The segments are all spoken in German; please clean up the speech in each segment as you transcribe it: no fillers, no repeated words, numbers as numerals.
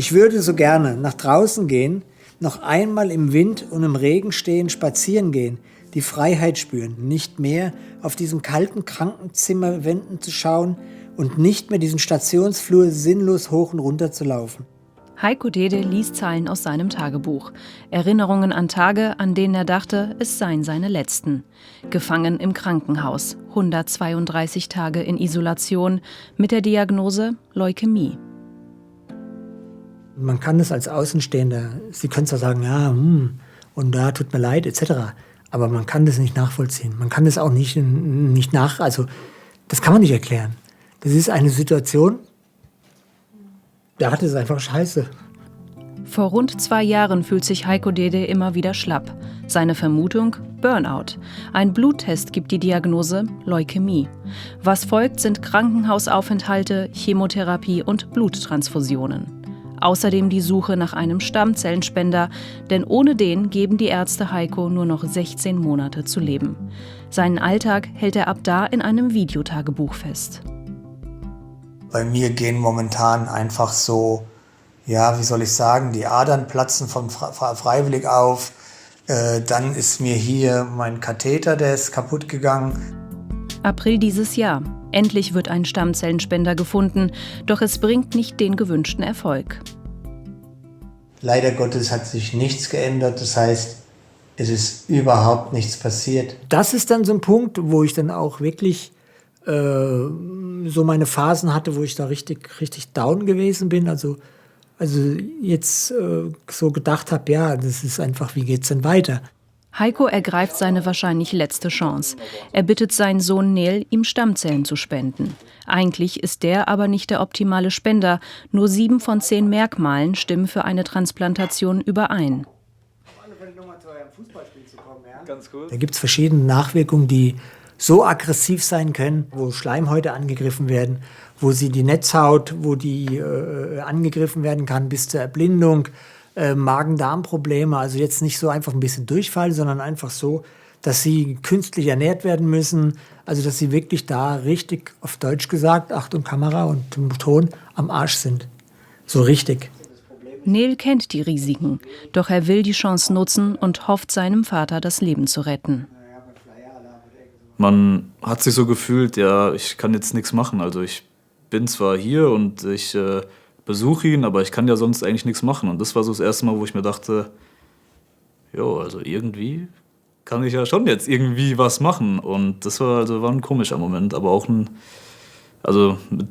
Ich würde so gerne nach draußen gehen, noch einmal im Wind und im Regen stehen, spazieren gehen, die Freiheit spüren, nicht mehr auf diesen kalten Krankenzimmerwänden zu schauen und nicht mehr diesen Stationsflur sinnlos hoch und runter zu laufen. Heiko Dede liest Zeilen aus seinem Tagebuch. Erinnerungen an Tage, an denen er dachte, es seien seine letzten. Gefangen im Krankenhaus, 132 Tage in Isolation, mit der Diagnose Leukämie. Man kann es als Außenstehender, Sie können zwar sagen, ja, und da tut mir leid, etc., aber man kann das nicht nachvollziehen. Man kann das auch nicht also das kann man nicht erklären. Das ist eine Situation, der hatte es einfach scheiße. Vor rund 2 Jahren fühlt sich Heiko Dede immer wieder schlapp. Seine Vermutung? Burnout. Ein Bluttest gibt die Diagnose Leukämie. Was folgt, sind Krankenhausaufenthalte, Chemotherapie und Bluttransfusionen. Außerdem die Suche nach einem Stammzellenspender, denn ohne den geben die Ärzte Heiko nur noch 16 Monate zu leben. Seinen Alltag hält er ab da in einem Videotagebuch fest. Bei mir gehen momentan einfach so, ja, wie soll ich sagen, die Adern platzen freiwillig auf. Dann ist mir hier mein Katheter, der ist kaputt gegangen. April dieses Jahr. Endlich wird ein Stammzellenspender gefunden, doch es bringt nicht den gewünschten Erfolg. Leider Gottes hat sich nichts geändert, das heißt, es ist überhaupt nichts passiert. Das ist dann so ein Punkt, wo ich dann auch wirklich so meine Phasen hatte, wo ich da richtig down gewesen bin. Also jetzt so gedacht habe, ja, das ist einfach, wie geht's denn weiter? Heiko ergreift seine wahrscheinlich letzte Chance. Er bittet seinen Sohn Neel, ihm Stammzellen zu spenden. Eigentlich ist der aber nicht der optimale Spender. Nur 7 von 10 Merkmalen stimmen für eine Transplantation überein. Da gibt es verschiedene Nachwirkungen, die so aggressiv sein können, wo Schleimhäute angegriffen werden, wo sie die Netzhaut, wo die angegriffen werden kann bis zur Erblindung, Magen-Darm-Probleme, also jetzt nicht so einfach ein bisschen Durchfall, sondern einfach so, dass sie künstlich ernährt werden müssen, also dass sie wirklich da richtig, auf Deutsch gesagt, Achtung Kamera und Ton, am Arsch sind. So richtig. Neel kennt die Risiken, doch er will die Chance nutzen und hofft, seinem Vater das Leben zu retten. Man hat sich so gefühlt, ja, ich kann jetzt nichts machen. Also ich bin zwar hier und ich besuche ihn, aber ich kann ja sonst eigentlich nichts machen. Und das war so das erste Mal, wo ich mir dachte, jo, also irgendwie kann ich ja schon jetzt irgendwie was machen. Und das war ein komischer Moment, aber auch mit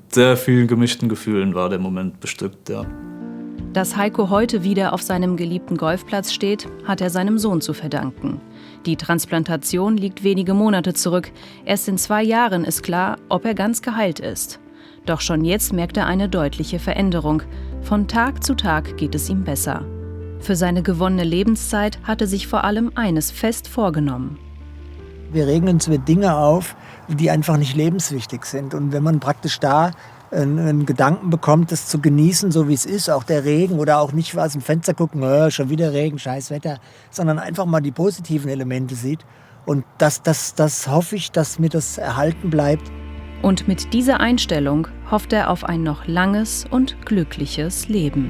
sehr vielen gemischten Gefühlen war der Moment bestückt, ja. Dass Heiko heute wieder auf seinem geliebten Golfplatz steht, hat er seinem Sohn zu verdanken. Die Transplantation liegt wenige Monate zurück. Erst in 2 Jahren ist klar, ob er ganz geheilt ist. Doch schon jetzt merkt er eine deutliche Veränderung. Von Tag zu Tag geht es ihm besser. Für seine gewonnene Lebenszeit hat er sich vor allem eines fest vorgenommen. Wir regen uns mit Dingen auf, die einfach nicht lebenswichtig sind. Und wenn man praktisch da einen Gedanken bekommt, das zu genießen, so wie es ist, auch der Regen oder auch nicht aus dem Fenster gucken, schon wieder Regen, scheiß Wetter, sondern einfach mal die positiven Elemente sieht. Und das hoffe ich, dass mir das erhalten bleibt. Und mit dieser Einstellung hofft er auf ein noch langes und glückliches Leben.